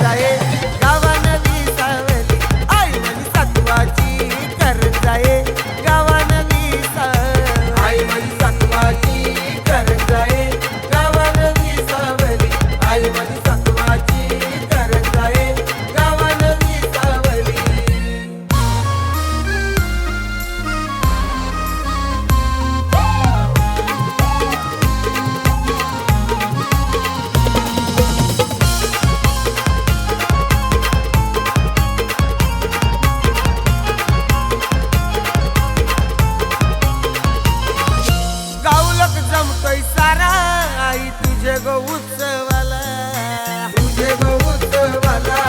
करंजाये गावान विसावली आई माझी सत्वाची करंजाये गावान विसावली आई माझी सत्वाची करंजाये गावान विसावली आई माझी सत्वाची करंजाये गावान विसावली गावलक जमतोय सारा आई तुझे गो उत्सवाला तुझे गो उत्सवाला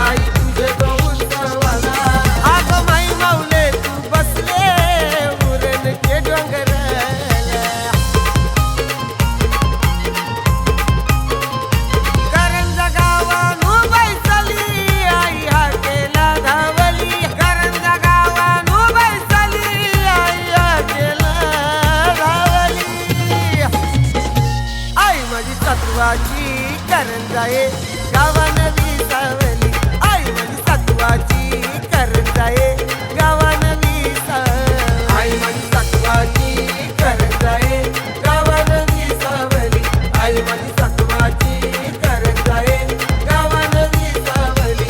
आई तुझे गो उत्सवाला आग माई माऊले तू बसले उरण के डोंगराला करंजा गावानु बैसली आई हाकेला धावली करंजा गावानु बैसली आई हाकेला आई माझी सत्वाची करंजाये गावान विसावली आई माझी सत्वाची करंजाये गावान विसावली आई माझी सत्वाची करंजाये गावान विसावली आई माझी सत्वाची करंजाये गावान विसावली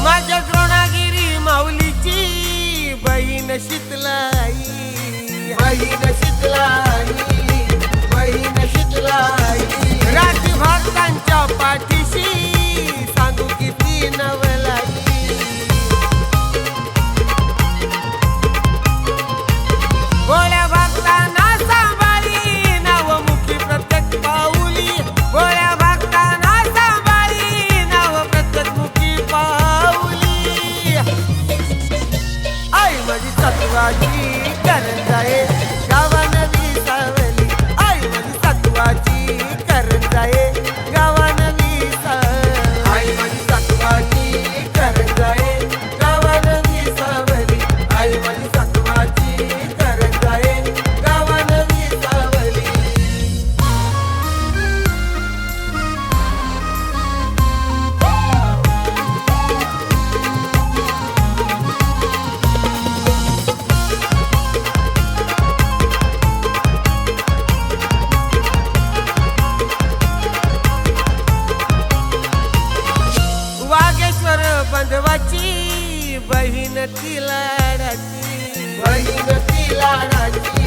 माझ्या द्रोणागिरी माऊलीची बहीण शीतलाई बहीण शीतलाई बहीण शीतलाई रात्री भक्तांच्या पाठीशी सांगू किती नवलाई गोळ्या भक्तांना सांभाळी नावमुखी प्रत्येक पाऊली गोळ्या भक्तांना सांभाळी नाव प्रत्येक मुखी पाऊली आई माझी सत्वाची करंजाये गावान विसावली आई माझी सत्वाची करंजाये गावान विसावली आई माझी सत्वाची करंजाये गावान विसावली आई माझी सत्वाची करंजाये गावान विसावली वागेश्वर बंधवाची बहीण ती लाडाची बहीण ती लाडाची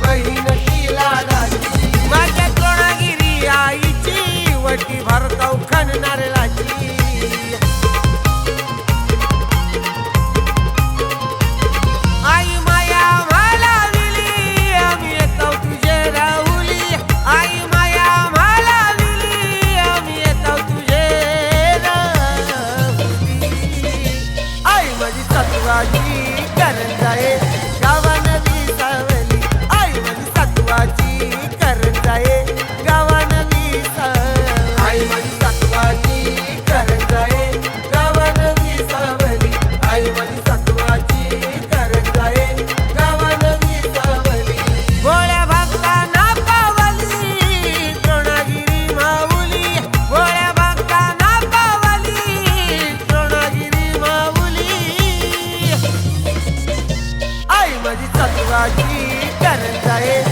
बहीण ती लाडाची माझ्या द्रोणागिरी आईची वटी भरताव खणनारळाची आई माया मला विली आम्ही येतो तुझे राहुली आई माया मला विली आम्ही येतो तुझे राहुली आई माझी सत्वाची करंजाये गावान विसावली आई माझी सत्वाची करंजाये गावान विसावली आई माझी सत्वाची करंजाये गावान विसावली आई माझी सत्वाची करंजाये गावान विसावली गोळ्या भक्तांना पावली द्रोणागिरी माऊली गोळ्या भक्तांना पावली द्रोणागिरी माऊली आई माझी सत्वाची करंजाये